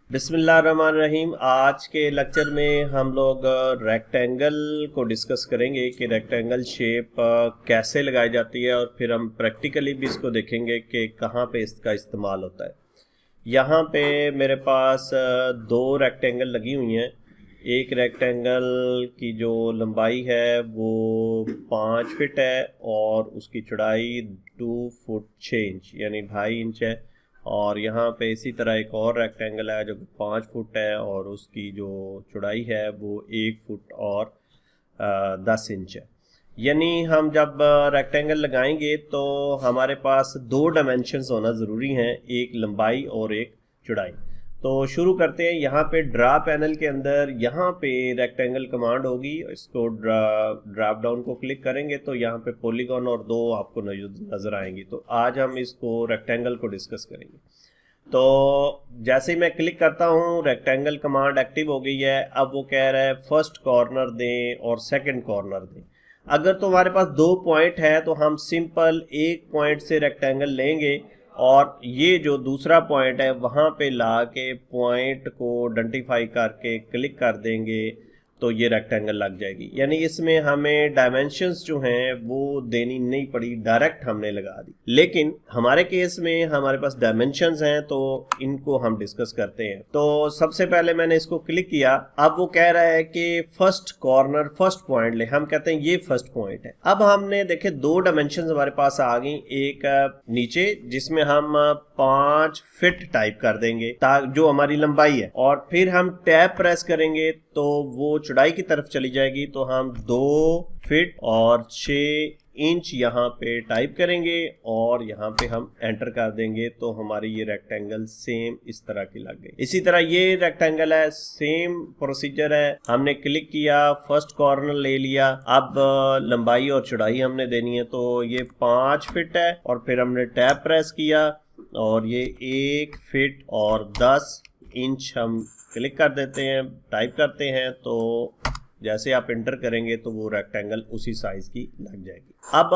बिस्मिल्लाहिर्रहमानिर्रहीम। आज के लेक्चर में हम लोग रेक्टेंगल को डिस्कस करेंगे कि रेक्टेंगल शेप कैसे लगाई जाती है और फिर हम प्रैक्टिकली भी इसको देखेंगे कि कहाँ पे इसका इस्तेमाल होता है। यहाँ पे मेरे पास दो रेक्टेंगल लगी हुई हैं। एक रेक्टेंगल की जो लंबाई है वो 5 फीट है और उसकी चौड़ाई 2 फुट 6 इंच यानी 2.5 इंच है। और यहाँ पे इसी तरह एक और रेक्टेंगल है जो 5 फुट है और उसकी जो चौड़ाई है वो 1 फुट और 10 इंच है। यानी हम जब रेक्टेंगल लगाएंगे तो हमारे पास दो डायमेंशंस होना ज़रूरी हैं, एक लंबाई और एक चौड़ाई। तो शुरू करते हैं। यहाँ पे ड्रा पैनल के अंदर यहाँ पे रेक्टेंगल कमांड होगी, इसको ड्रॉप डाउन को क्लिक करेंगे तो यहाँ पे पॉलीगॉन और दो आपको नज़र आएंगी। तो आज हम इसको रेक्टेंगल को डिस्कस करेंगे। तो जैसे ही मैं क्लिक करता हूँ रेक्टेंगल कमांड एक्टिव हो गई है। अब वो कह रहा है फर्स्ट कॉर्नर दें और सेकंड कॉर्नर दें। अगर तो हमारे पास 2 पॉइंट है तो हम सिंपल एक पॉइंट से रेक्टेंगल लेंगे और ये जो दूसरा पॉइंट है वहाँ पे ला के पॉइंट को आइडेंटिफाई करके क्लिक कर देंगे तो ये रेक्टेंगल लग जाएगी। यानी इसमें हमें डायमेंशंस जो हैं वो देनी नहीं पड़ी, डायरेक्ट हमने लगा दी। लेकिन हमारे केस में हमारे पास डायमेंशंस हैं तो इनको हम डिस्कस करते हैं। तो सबसे पहले मैंने इसको क्लिक किया। अब वो कह रहा है कि फर्स्ट कॉर्नर फर्स्ट पॉइंट ले। हम कहते हैं ये फर्स्ट पॉइंट है। अब हमने देखे दो डायमेंशंस हमारे पास आ गई। एक नीचे जिसमें हम 5 फीट टाइप कर देंगे जो हमारी लंबाई है, और फिर हम टैब प्रेस करेंगे तो वो चौड़ाई की तरफ चली जाएगी। तो हम 2 फीट और 6 इंच यहाँ पे टाइप करेंगे और यहाँ पे हम एंटर कर देंगे तो हमारी ये रेक्टेंगल सेम इस तरह की लग गई। इसी तरह ये रेक्टेंगल है, सेम प्रोसीजर है। हमने क्लिक किया, फर्स्ट कॉर्नर ले लिया। अब लंबाई और चौड़ाई हमने देनी है तो ये 5 फीट है और फिर हमने टैब प्रेस किया और ये 1 फीट और 10 इंच हम क्लिक कर देते हैं, टाइप करते हैं। तो जैसे आप एंटर करेंगे तो वो रेक्टेंगल उसी साइज की लग जाएगी। अब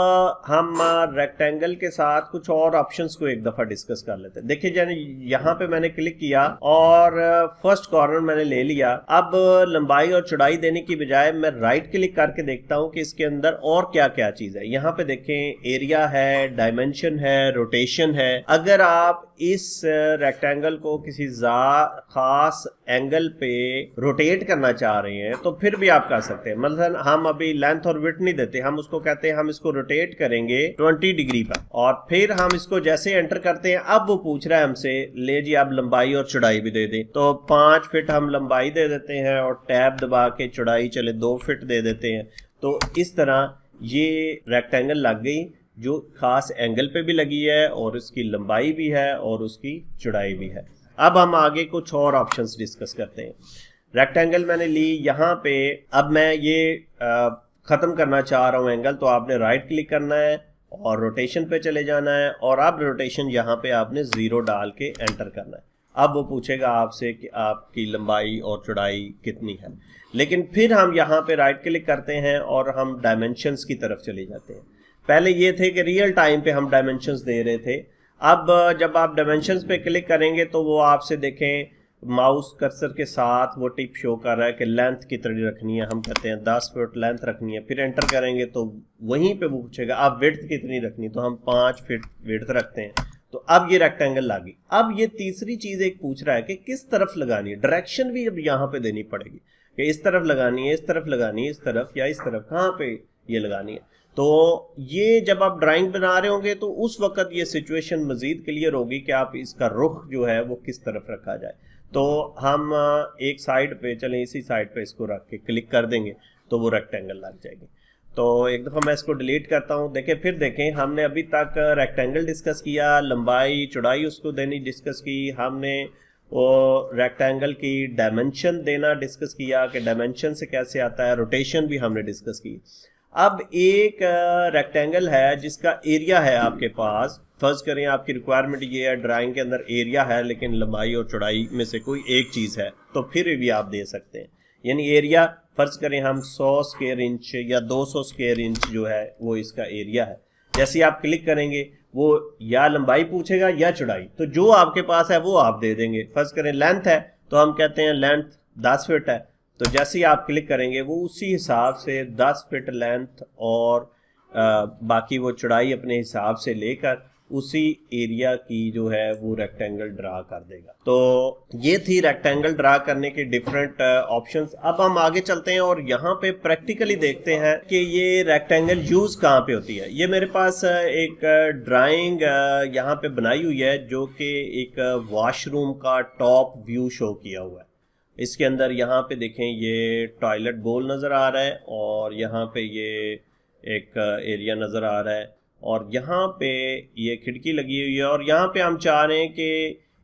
हम रेक्टेंगल के साथ कुछ और ऑप्शंस को एक दफा डिस्कस कर लेते हैं। देखिए जाने यहाँ पे मैंने क्लिक किया और फर्स्ट कॉर्नर मैंने ले लिया। अब लंबाई और चौड़ाई देने की बजाय मैं राइट क्लिक करके देखता हूँ कि इसके अंदर और क्या क्या चीज है। यहाँ पे देखें एरिया है, डायमेंशन है, रोटेशन है। अगर आप इस रेक्टेंगल को किसी खास एंगल पे रोटेट करना चाह रहे हैं तो फिर भी आप कर सकते हैं। मतलब हम अभी लेंथ और विड्थ नहीं देते, हम उसको कहते हैं हम इसको रोटेट करेंगे 20 डिग्री पर और फिर हम इसको जैसे एंटर करते हैं अब वो पूछ रहा है हमसे ले जी आप लंबाई और चौड़ाई भी दे दें। तो 5 फीट हम लंबाई दे देते हैं और टैब दबा के चौड़ाई चले 2 फीट दे देते हैं। तो इस तरह ये रेक्टेंगल लग गई जो खास एंगल पे भी लगी है और उसकी लंबाई भी है और उसकी चौड़ाई भी है। अब हम आगे कुछ और ऑप्शंस डिस्कस करते हैं। रेक्टेंगल मैंने ली यहाँ पे। अब मैं ये ख़त्म करना चाह रहा हूँ एंगल, तो आपने राइट क्लिक करना है और रोटेशन पे चले जाना है और अब रोटेशन यहाँ पे आपने 0 डाल के एंटर करना है। अब वो पूछेगा आपसे कि आपकी लंबाई और चौड़ाई कितनी है। लेकिन फिर हम यहाँ पे राइट क्लिक करते हैं और हम डायमेंशंस की तरफ चले जाते हैं। पहले ये थे कि रियल टाइम पे हम डायमेंशंस दे रहे थे। अब जब आप डायमेंशंस पे क्लिक करेंगे तो वो आपसे देखें माउस कर्सर के साथ वो टिप शो कर रहा है कि लेंथ कितनी रखनी है। हम कहते हैं 10 फीट लेंथ रखनी है। फिर एंटर करेंगे तो वहीं पे वो पूछेगा आप विड्थ कितनी रखनी, तो हम 5 फीट विड्थ रखते हैं। तो अब ये रेक्टेंगल लगी। अब ये तीसरी चीज एक पूछ रहा है कि किस तरफ लगानी है। डायरेक्शन भी अब यहाँ पे देनी पड़ेगी कि इस तरफ लगानी है, इस तरफ लगानी है, इस तरफ या इस तरफ, कहाँ पे ये लगानी है। तो ये जब आप ड्राइंग बना रहे होंगे तो उस वक्त ये सिचुएशन मजीद क्लियर होगी कि आप इसका रुख जो है वो किस तरफ रखा जाए। तो हम एक साइड पे चलें, इसी साइड पे इसको रख के क्लिक कर देंगे तो वो रेक्टेंगल लग जाएगी। तो एक दफ़ा मैं इसको डिलीट करता हूँ। देखें फिर देखें हमने अभी तक रेक्टेंगल डिस्कस किया, लंबाई चौड़ाई उसको देनी डिस्कस की, हमने वो रेक्टेंगल की डायमेंशन देना डिस्कस किया कि डायमेंशन से कैसे आता है, रोटेशन भी हमने डिस्कस की। अब एक रेक्टेंगल है जिसका एरिया है आपके पास। फर्ज करें आपकी रिक्वायरमेंट ये है ड्राइंग के अंदर एरिया है लेकिन लंबाई और चौड़ाई में से कोई एक चीज़ है तो फिर भी आप दे सकते हैं। यानी एरिया फर्ज करें हम 100 स्क्वायर इंच या 200 स्क्वायर इंच जो है वो इसका एरिया है। जैसे आप क्लिक करेंगे वो या लंबाई पूछेगा या चौड़ाई, तो जो आपके पास है वो आप दे देंगे। फर्ज करें लेंथ है तो हम कहते हैं लेंथ 10 फीट है, तो जैसे ही आप क्लिक करेंगे वो उसी हिसाब से 10 फीट लेंथ और बाकी वो चौड़ाई अपने हिसाब से लेकर उसी एरिया की जो है वो रेक्टेंगल ड्रा कर देगा। तो ये थी रेक्टेंगल ड्रा करने के डिफरेंट ऑप्शंस। अब हम आगे चलते हैं और यहाँ पे प्रैक्टिकली देखते हैं कि ये रेक्टेंगल यूज कहाँ पे होती है। ये मेरे पास एक ड्राइंग यहाँ पे बनाई हुई है जो कि एक वॉशरूम का टॉप व्यू शो किया हुआ है। इसके अंदर यहाँ पे देखें ये टॉयलेट बोल नज़र आ रहा है और यहाँ पे ये एक एरिया नज़र आ रहा है और यहाँ पे ये खिड़की लगी हुई है और यहाँ पे हम चाह रहे हैं कि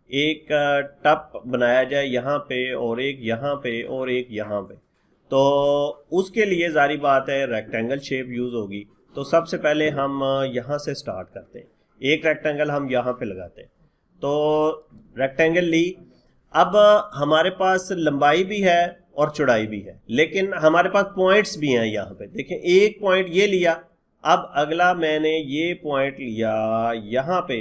एक टप बनाया जाए यहाँ पे और एक यहाँ पे और एक यहाँ पे। तो उसके लिए जारी बात है रेक्टेंगल शेप यूज़ होगी। तो सबसे पहले हम यहाँ से स्टार्ट करते हैं, एक रेक्टेंगल हम यहाँ पे लगाते हैं। तो रेक्टेंगल ली, अब हमारे पास लंबाई भी है और चौड़ाई भी है, लेकिन हमारे पास पॉइंट्स भी हैं। यहाँ पे देखें एक पॉइंट ये लिया, अब अगला मैंने ये पॉइंट लिया यहाँ पे,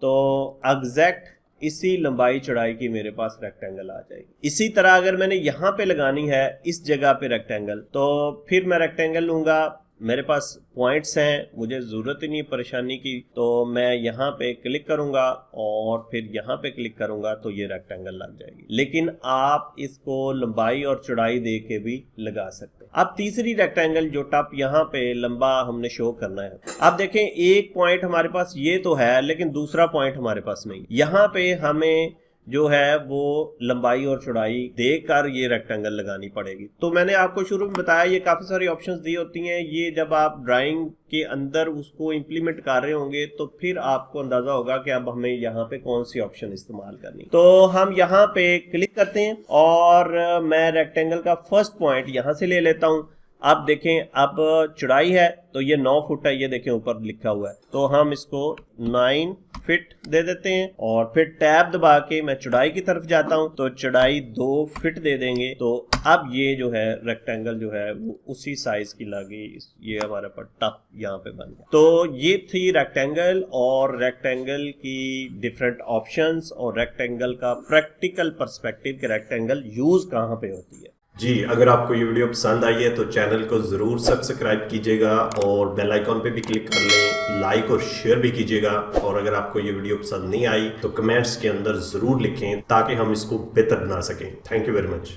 तो एग्जैक्ट इसी लंबाई चौड़ाई की मेरे पास रेक्टेंगल आ जाएगी। इसी तरह अगर मैंने यहाँ पे लगानी है इस जगह पे रेक्टेंगल, तो फिर मैं रेक्टेंगल लूँगा, मेरे पास पॉइंट्स हैं, मुझे ज़रूरत ही नहीं परेशानी की, तो मैं यहाँ पे क्लिक करूँगा और फिर यहाँ पे क्लिक करूँगा तो ये रेक्टेंगल लग जाएगी। लेकिन आप इसको लंबाई और चौड़ाई दे के भी लगा सकते हैं। अब तीसरी रेक्टेंगल जो टप यहाँ पे लंबा हमने शो करना है। अब देखें एक पॉइंट हमारे पास ये तो है, लेकिन दूसरा पॉइंट हमारे पास नहीं। यहाँ पे हमें जो है वो लंबाई और चौड़ाई देकर ये रेक्टेंगल लगानी पड़ेगी। तो मैंने आपको शुरू में बताया ये काफ़ी सारी ऑप्शंस दी होती हैं। ये जब आप ड्राइंग के अंदर उसको इम्प्लीमेंट कर रहे होंगे तो फिर आपको अंदाज़ा होगा कि अब हमें यहाँ पे कौन सी ऑप्शन इस्तेमाल करनी। तो हम यहाँ पे क्लिक करते हैं और मैं रेक्टेंगल का फर्स्ट पॉइंट यहाँ से ले लेता हूँ। अब देखें अब चौड़ाई है तो ये 9 फुट है, ये देखें ऊपर लिखा हुआ है, तो हम इसको 9 फीट दे देते हैं और फिर टैब दबा के मैं चौड़ाई की तरफ जाता हूं तो चौड़ाई 2 फीट दे देंगे। तो अब ये जो है रेक्टेंगल जो है वो उसी साइज की लगी, ये हमारे पास टप यहाँ पे बन गया। तो ये थी रेक्टेंगल और रेक्टेंगल की डिफरेंट ऑप्शंस और रेक्टेंगल का प्रैक्टिकल पर्सपेक्टिव के रेक्टेंगल यूज कहाँ पे होती है। जी, अगर आपको ये वीडियो पसंद आई है तो चैनल को ज़रूर सब्सक्राइब कीजिएगा और बेल आइकॉन पे भी क्लिक कर लें, लाइक और शेयर भी कीजिएगा। और अगर आपको ये वीडियो पसंद नहीं आई तो कमेंट्स के अंदर ज़रूर लिखें ताकि हम इसको बेहतर बना सकें। Thank you very much.